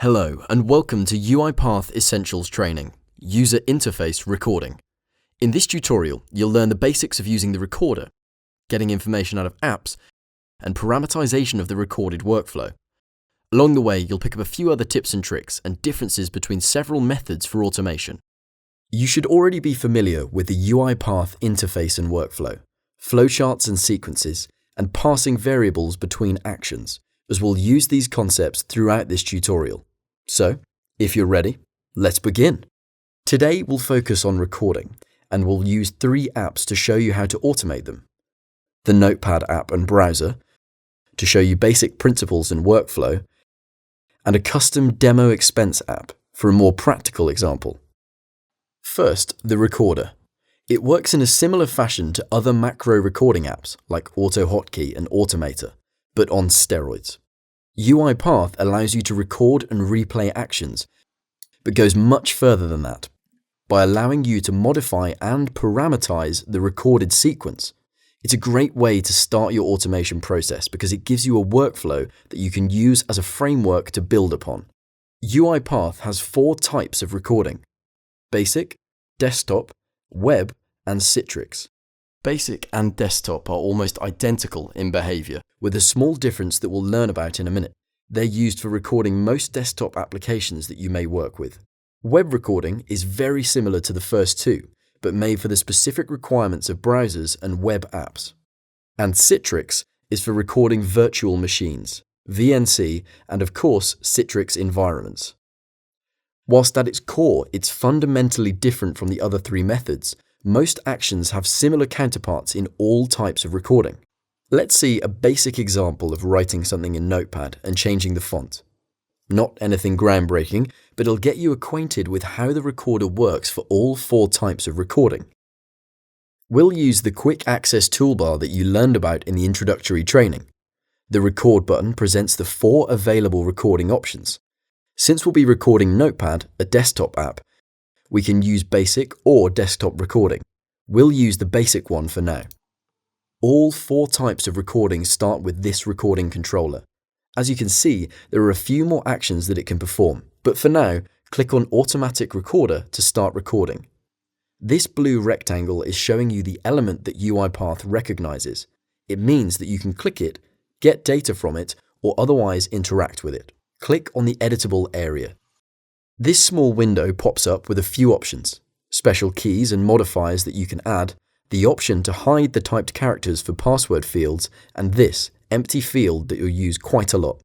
Hello and welcome to UiPath Essentials Training, User Interface Recording. In this tutorial, you'll learn the basics of using the recorder, getting information out of apps, and parameterization of the recorded workflow. Along the way, you'll pick up a few other tips and tricks and differences between several methods for automation. You should already be familiar with the UiPath interface and workflow, flowcharts and sequences, and passing variables between actions, as we'll use these concepts throughout this tutorial. So, if you're ready, let's begin. Today we'll focus on recording, and we'll use 3 apps to show you how to automate them. The Notepad app and browser, to show you basic principles in workflow, and a custom demo expense app for a more practical example. First, the recorder. It works in a similar fashion to other macro recording apps like AutoHotkey and Automator, but on steroids. UiPath allows you to record and replay actions, but goes much further than that by allowing you to modify and parameterize the recorded sequence. It's a great way to start your automation process because it gives you a workflow that you can use as a framework to build upon. UiPath has 4 types of recording: Basic, Desktop, Web, and Citrix. Basic and Desktop are almost identical in behavior, with a small difference that we'll learn about in a minute. They're used for recording most desktop applications that you may work with. Web recording is very similar to the first 2, but made for the specific requirements of browsers and web apps. And Citrix is for recording virtual machines, VNC, and of course Citrix environments. Whilst at its core it's fundamentally different from the other 3 methods, most actions have similar counterparts in all types of recording. Let's see a basic example of writing something in Notepad and changing the font. Not anything groundbreaking, but it'll get you acquainted with how the recorder works for all 4 types of recording. We'll use the quick access toolbar that you learned about in the introductory training. The record button presents the 4 available recording options. Since we'll be recording Notepad, a desktop app, we can use basic or desktop recording. We'll use the basic one for now. All 4 types of recording start with this recording controller. As you can see, there are a few more actions that it can perform, but for now, click on Automatic Recorder to start recording. This blue rectangle is showing you the element that UiPath recognizes. It means that you can click it, get data from it, or otherwise interact with it. Click on the editable area. This small window pops up with a few options: special keys and modifiers that you can add, the option to hide the typed characters for password fields, and this empty field that you'll use quite a lot.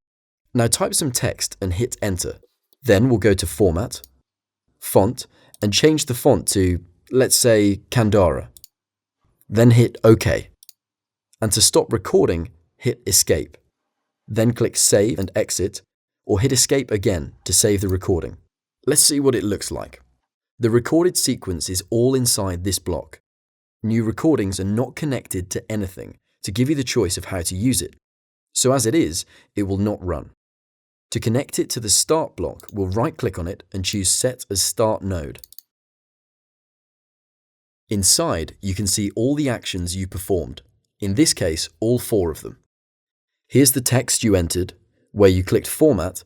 Now type some text and hit enter. Then we'll go to Format, Font, and change the font to, let's say, Kandara. Then hit OK. And to stop recording, hit Escape. Then click Save and Exit, or hit Escape again to save the recording. Let's see what it looks like. The recorded sequence is all inside this block. New recordings are not connected to anything to give you the choice of how to use it. So as it is, it will not run. To connect it to the Start block, we'll right-click on it and choose Set as Start Node. Inside, you can see all the actions you performed. In this case, all 4 of them. Here's the text you entered, where you clicked Format,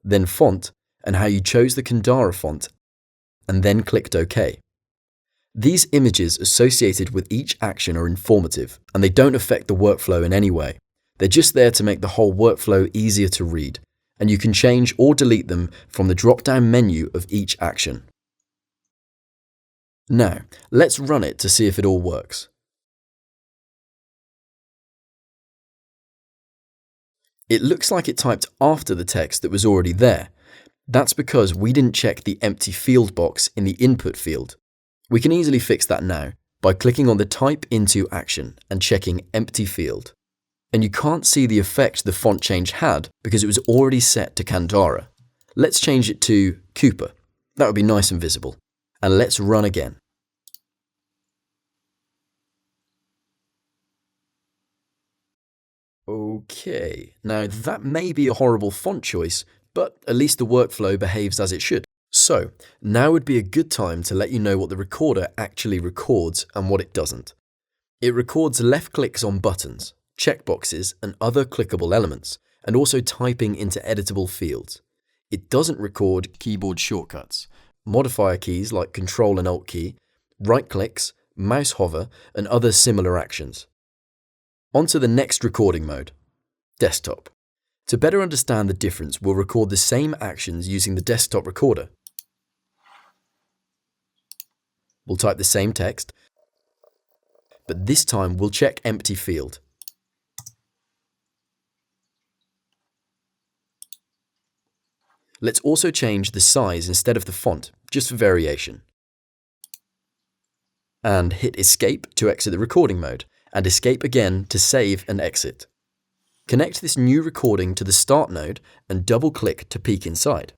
then Font, and how you chose the Kandara font, and then clicked OK. These images associated with each action are informative, and they don't affect the workflow in any way. They're just there to make the whole workflow easier to read, and you can change or delete them from the drop-down menu of each action. Now, let's run it to see if it all works. It looks like it typed after the text that was already there. That's because we didn't check the empty field box in the input field. We can easily fix that now by clicking on the Type Into action and checking Empty Field. And you can't see the effect the font change had because it was already set to Kandara. Let's change it to Cooper. That would be nice and visible. And let's run again. Okay, now that may be a horrible font choice, but at least the workflow behaves as it should. So, now would be a good time to let you know what the recorder actually records and what it doesn't. It records left clicks on buttons, checkboxes, and other clickable elements, and also typing into editable fields. It doesn't record keyboard shortcuts, modifier keys like Control and Alt key, right clicks, mouse hover, and other similar actions. On to the next recording mode, desktop. To better understand the difference, we'll record the same actions using the desktop recorder. We'll type the same text, but this time we'll check empty field. Let's also change the size instead of the font, just for variation. And hit Escape to exit the recording mode, and Escape again to save and exit. Connect this new recording to the Start node and double-click to peek inside.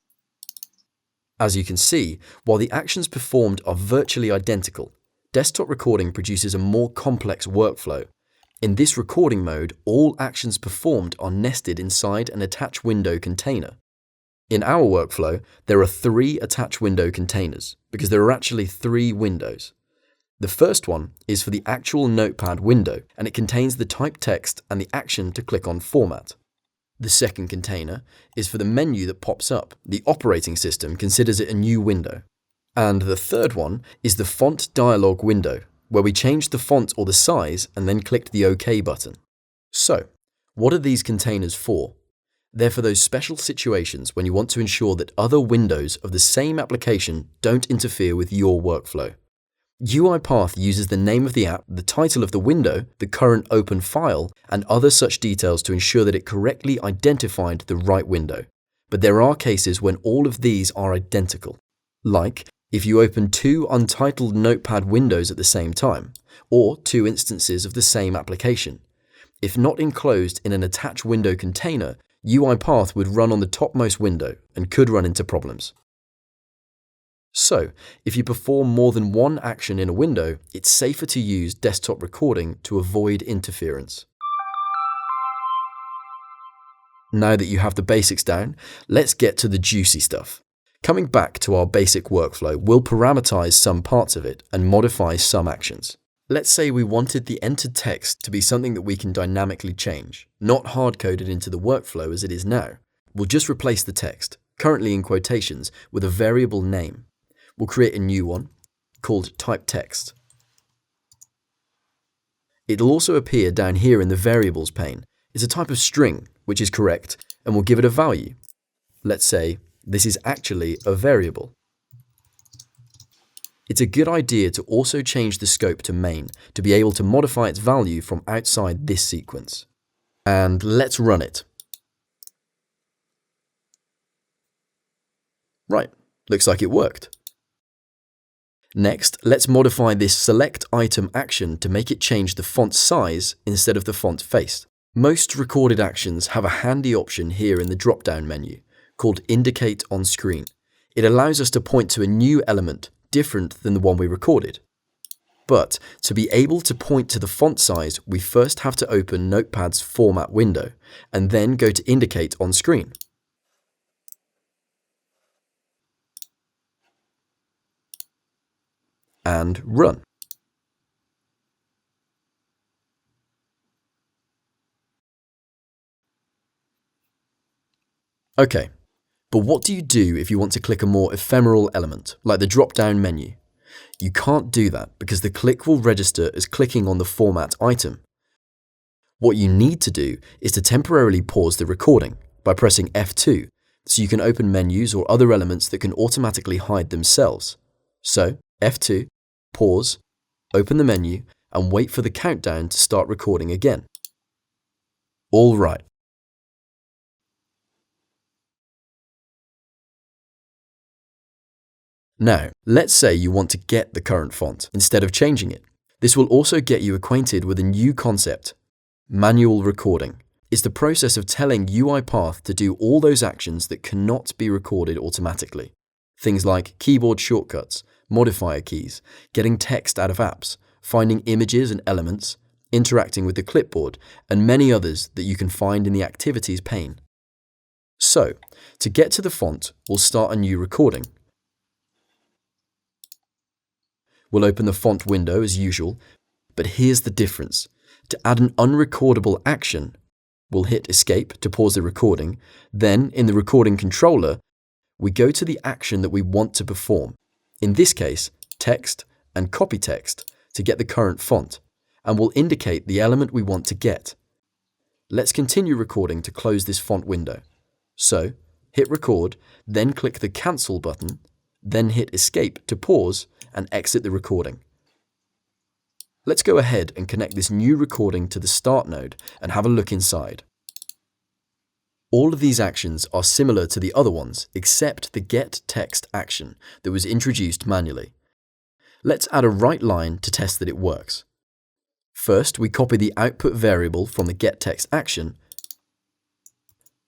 As you can see, while the actions performed are virtually identical, desktop recording produces a more complex workflow. In this recording mode, all actions performed are nested inside an AttachWindow container. In our workflow, there are 3 AttachWindow containers, because there are actually 3 windows. The first one is for the actual Notepad window, and it contains the typed text and the action to click on Format. The second container is for the menu that pops up. The operating system considers it a new window. And the third one is the font dialog window, where we changed the font or the size and then clicked the OK button. So, what are these containers for? They're for those special situations when you want to ensure that other windows of the same application don't interfere with your workflow. UiPath uses the name of the app, the title of the window, the current open file, and other such details to ensure that it correctly identified the right window. But there are cases when all of these are identical. Like if you open 2 untitled Notepad windows at the same time, or 2 instances of the same application. If not enclosed in an AttachWindow container, UiPath would run on the topmost window and could run into problems. So, if you perform more than one action in a window, it's safer to use desktop recording to avoid interference. Now that you have the basics down, let's get to the juicy stuff. Coming back to our basic workflow, we'll parameterize some parts of it and modify some actions. Let's say we wanted the entered text to be something that we can dynamically change, not hard-coded into the workflow as it is now. We'll just replace the text, currently in quotations, with a variable name. We'll create a new one called type text. It'll also appear down here in the variables pane. It's a type of string, which is correct, and we'll give it a value. Let's say this is actually a variable. It's a good idea to also change the scope to main to be able to modify its value from outside this sequence. And let's run it. Right, looks like it worked. Next, let's modify this select item action to make it change the font size instead of the font face. Most recorded actions have a handy option here in the drop-down menu called Indicate on Screen. It allows us to point to a new element different than the one we recorded. But to be able to point to the font size, we first have to open Notepad's Format window and then go to Indicate on Screen. And run. Okay, but what do you do if you want to click a more ephemeral element, like the drop-down menu? You can't do that because the click will register as clicking on the format item. What you need to do is to temporarily pause the recording by pressing F2, so you can open menus or other elements that can automatically hide themselves. So, F2, pause, open the menu, and wait for the countdown to start recording again. All right. Now, let's say you want to get the current font instead of changing it. This will also get you acquainted with a new concept. Manual recording is the process of telling UiPath to do all those actions that cannot be recorded automatically. Things like keyboard shortcuts, modifier keys, getting text out of apps, finding images and elements, interacting with the clipboard, and many others that you can find in the Activities pane. So, to get to the font, we'll start a new recording. We'll open the font window as usual, but here's the difference. To add an unrecordable action, we'll hit Escape to pause the recording, then in the recording controller, we go to the action that we want to perform, in this case, text and copy text to get the current font, and we'll indicate the element we want to get. Let's continue recording to close this font window. So, hit record, then click the cancel button, then hit escape to pause and exit the recording. Let's go ahead and connect this new recording to the start node and have a look inside. All of these actions are similar to the other ones except the get text action that was introduced manually. Let's add a write line to test that it works. First, we copy the output variable from the get text action.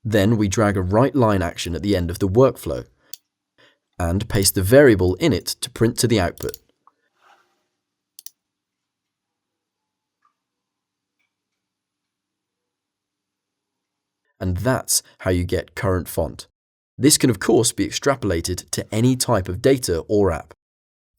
Then we drag a write line action at the end of the workflow and paste the variable in it to print to the output. And that's how you get current font. This can of course be extrapolated to any type of data or app.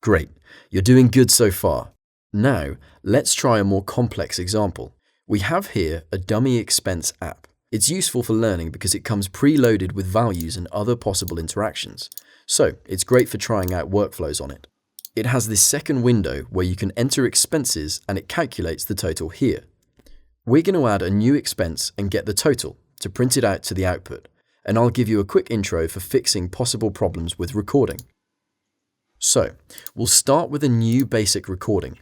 Great, you're doing good so far. Now, let's try a more complex example. We have here a dummy expense app. It's useful for learning because it comes preloaded with values and other possible interactions. So, it's great for trying out workflows on it. It has this second window where you can enter expenses and it calculates the total here. We're going to add a new expense and get the total to print it out to the output, and I'll give you a quick intro for fixing possible problems with recording. So, we'll start with a new basic recording.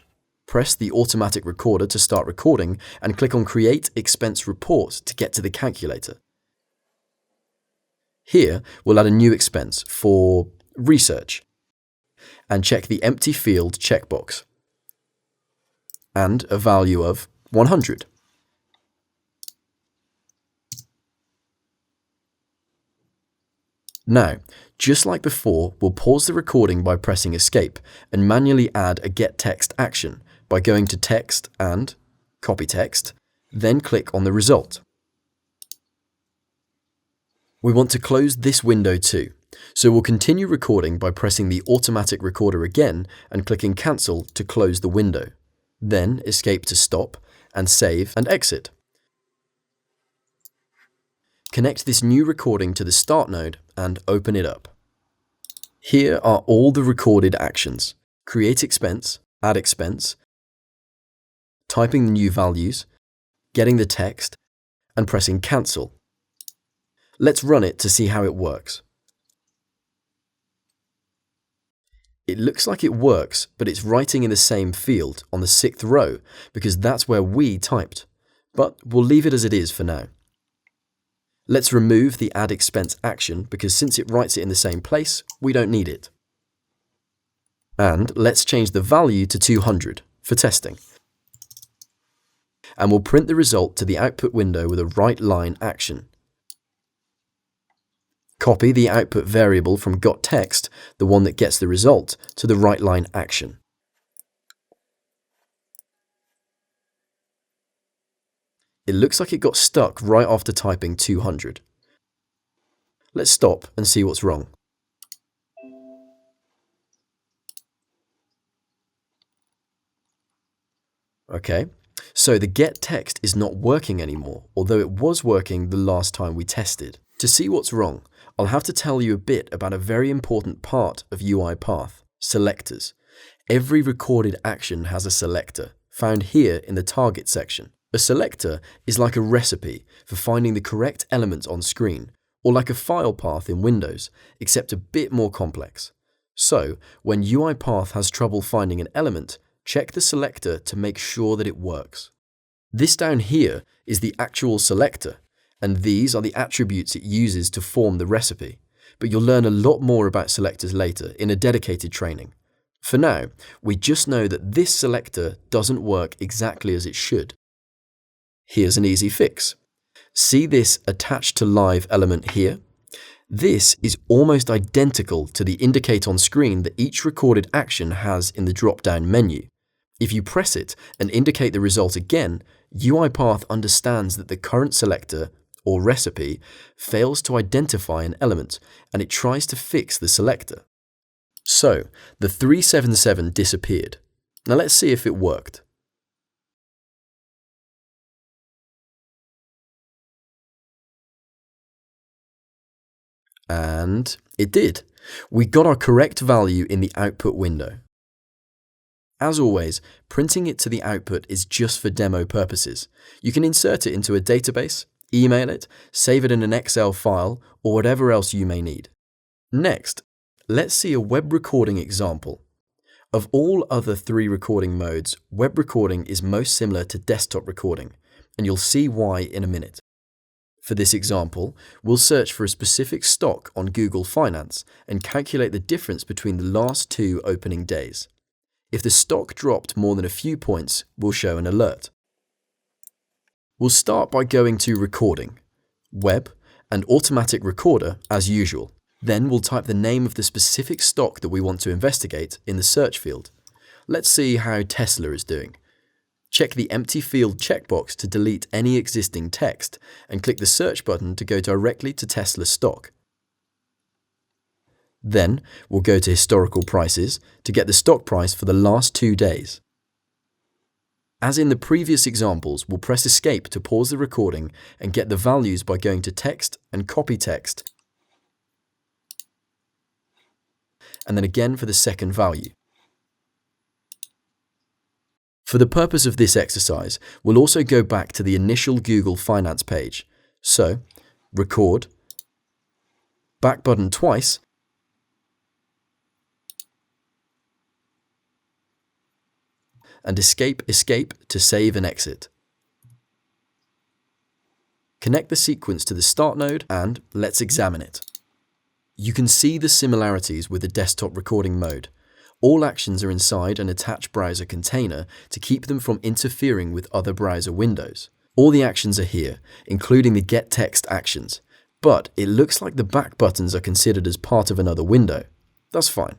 Press the automatic recorder to start recording and click on Create Expense Report to get to the calculator. Here, we'll add a new expense for research and check the empty field checkbox and a value of 100. Now, just like before, we'll pause the recording by pressing escape and manually add a get text action by going to text and copy text, then click on the result. We want to close this window too, so we'll continue recording by pressing the automatic recorder again and clicking cancel to close the window. Then escape to stop and save and exit. Connect this new recording to the start node and open it up. Here are all the recorded actions: create expense, add expense, typing the new values, getting the text, and pressing cancel. Let's run it to see how it works. It looks like it works, but it's writing in the same field on the 6th row because that's where we typed. But we'll leave it as it is for now. Let's remove the add expense action because since it writes it in the same place, we don't need it. And let's change the value to 200 for testing. And we'll print the result to the output window with a write line action. Copy the output variable from getText, the one that gets the result, to the write line action. It looks like it got stuck right after typing 200. Let's stop and see what's wrong. Okay, so the get text is not working anymore, although it was working the last time we tested. To see what's wrong, I'll have to tell you a bit about a very important part of UiPath, selectors. Every recorded action has a selector, found here in the target section. A selector is like a recipe for finding the correct element on screen, or like a file path in Windows, except a bit more complex. So, when UiPath has trouble finding an element, check the selector to make sure that it works. This down here is the actual selector, and these are the attributes it uses to form the recipe. But you'll learn a lot more about selectors later in a dedicated training. For now, we just know that this selector doesn't work exactly as it should. Here's an easy fix. See this attached to live element here? This is almost identical to the indicate on screen that each recorded action has in the drop-down menu. If you press it and indicate the result again, UiPath understands that the current selector, or recipe, fails to identify an element, and it tries to fix the selector. So, the 377 disappeared. Now let's see if it worked. And it did. We got our correct value in the output window. As always, printing it to the output is just for demo purposes. You can insert it into a database, email it, save it in an Excel file, or whatever else you may need. Next, let's see a web recording example. Of all other 3 recording modes, web recording is most similar to desktop recording, and you'll see why in a minute. For this example, we'll search for a specific stock on Google Finance and calculate the difference between the last 2 opening days. If the stock dropped more than a few points, we'll show an alert. We'll start by going to Recording, Web, and Automatic Recorder as usual. Then we'll type the name of the specific stock that we want to investigate in the search field. Let's see how Tesla is doing. Check the empty field checkbox to delete any existing text and click the search button to go directly to Tesla stock. Then we'll go to Historical Prices to get the stock price for the last 2 days. As in the previous examples, we'll press Escape to pause the recording and get the values by going to Text and Copy Text, and then again for the second value. For the purpose of this exercise, we'll also go back to the initial Google Finance page. So, Record, back button twice, and Escape to save and exit. Connect the sequence to the start node and let's examine it. You can see the similarities with the desktop recording mode. All actions are inside an attached browser container to keep them from interfering with other browser windows. All the actions are here, including the get text actions, but it looks like the back buttons are considered as part of another window. That's fine.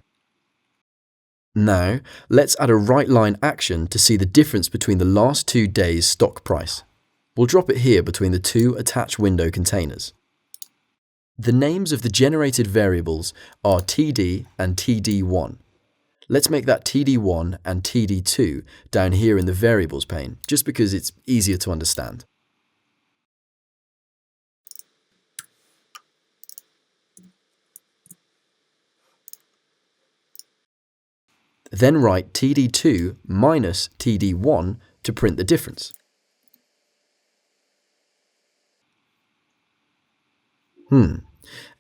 Now, let's add a write line action to see the difference between the last 2 days' stock price. We'll drop it here between the 2 AttachWindow containers. The names of the generated variables are TD and TD1. Let's make that TD1 and TD2 down here in the Variables pane, just because it's easier to understand. Then write TD2 minus TD1 to print the difference. And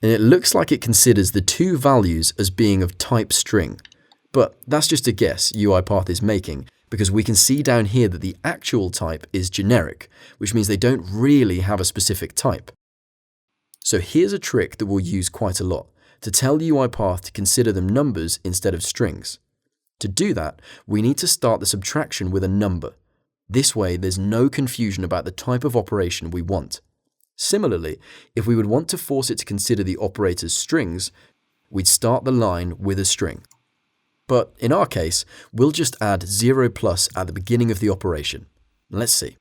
it looks like it considers the 2 values as being of type string. But that's just a guess UiPath is making, because we can see down here that the actual type is generic, which means they don't really have a specific type. So here's a trick that we'll use quite a lot, to tell UiPath to consider them numbers instead of strings. To do that, we need to start the subtraction with a number. This way, there's no confusion about the type of operation we want. Similarly, if we would want to force it to consider the operators strings, we'd start the line with a string. But in our case, we'll just add 0+ at the beginning of the operation. Let's see.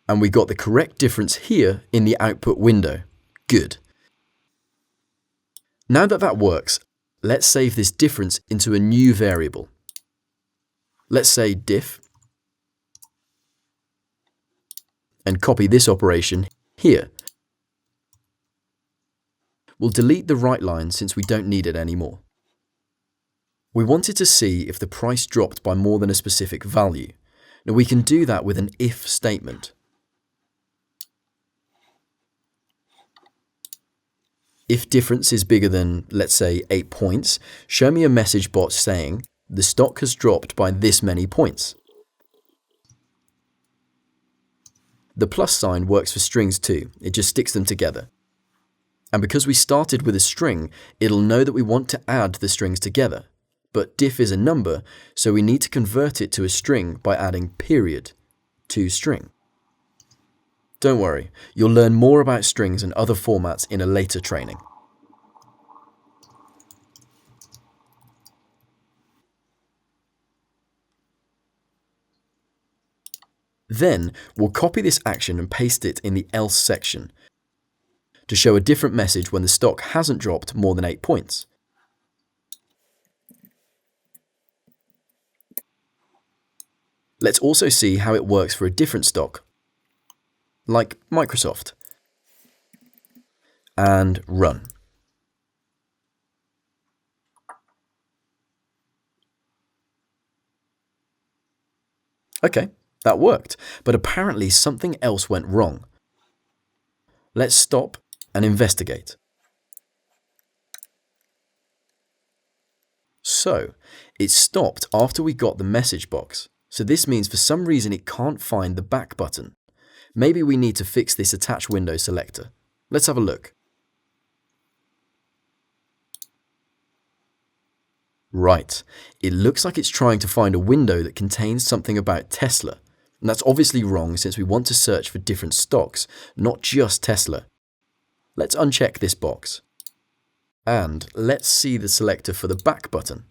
And we got the correct difference here in the output window. Good. Now that that works, let's save this difference into a new variable. Let's say diff, and copy this operation here. We'll delete the write line since we don't need it anymore. We wanted to see if the price dropped by more than a specific value. Now we can do that with an if statement. If difference is bigger than, let's say, 8 points, show me a message box saying, the stock has dropped by this many points. The plus sign works for strings too, it just sticks them together. And because we started with a string, it'll know that we want to add the strings together. But diff is a number, so we need to convert it to a string by adding period to string. Don't worry, you'll learn more about strings and other formats in a later training. Then, we'll copy this action and paste it in the else section to show a different message when the stock hasn't dropped more than 8 points. Let's also see how it works for a different stock, like Microsoft, and run. Okay, that worked, but apparently something else went wrong. Let's stop and investigate. So, it stopped after we got the message box. So this means for some reason it can't find the back button. Maybe we need to fix this attach window selector. Let's have a look. Right, it looks like it's trying to find a window that contains something about Tesla. And that's obviously wrong since we want to search for different stocks, not just Tesla. Let's uncheck this box. And let's see the selector for the back button.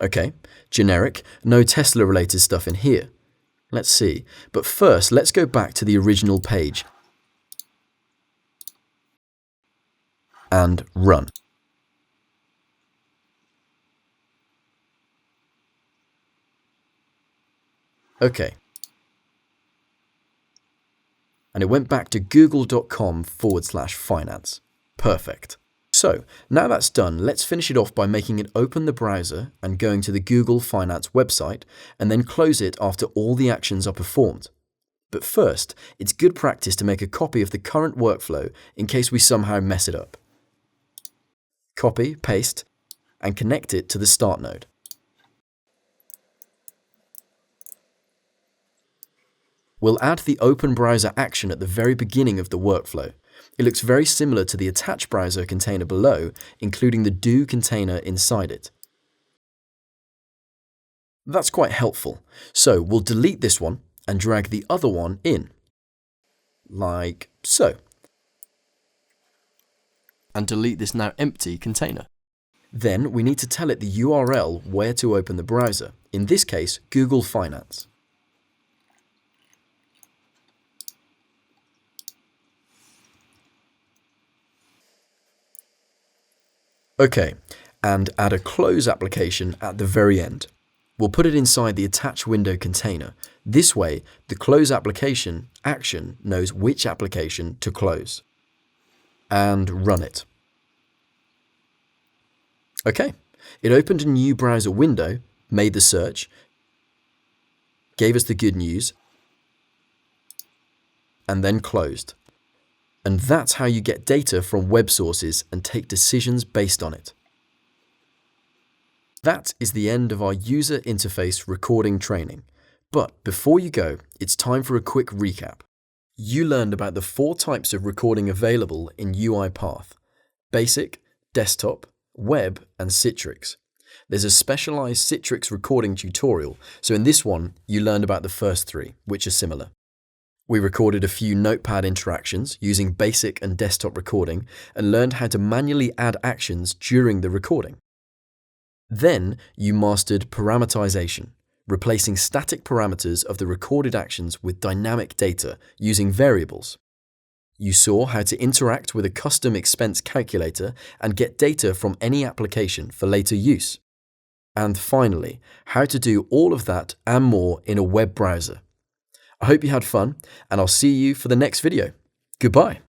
Okay, generic, no Tesla related stuff in here. Let's see, but first let's go back to the original page and run. Okay. And it went back to google.com/finance. Perfect. So now that's done, let's finish it off by making it open the browser and going to the Google Finance website and then close it after all the actions are performed. But first, it's good practice to make a copy of the current workflow in case we somehow mess it up. Copy, paste, and connect it to the start node. We'll add the Open Browser action at the very beginning of the workflow. It looks very similar to the Attach Browser container below, including the Do container inside it. That's quite helpful. So we'll delete this one and drag the other one in, like so. And delete this now empty container. Then we need to tell it the URL where to open the browser, in this case, Google Finance. Okay, and add a close application at the very end. We'll put it inside the AttachWindow container. This way, the close application action knows which application to close. And run it. Okay, it opened a new browser window, made the search, gave us the good news, and then closed. And that's how you get data from web sources and take decisions based on it. That is the end of our user interface recording training. But before you go, it's time for a quick recap. You learned about the 4 types of recording available in UiPath: Basic, Desktop, Web, and Citrix. There's a specialized Citrix recording tutorial, so in this one, you learned about the first 3, which are similar. We recorded a few notepad interactions using basic and desktop recording and learned how to manually add actions during the recording. Then you mastered parameterization, replacing static parameters of the recorded actions with dynamic data using variables. You saw how to interact with a custom expense calculator and get data from any application for later use. And finally, how to do all of that and more in a web browser. I hope you had fun, and I'll see you for the next video. Goodbye.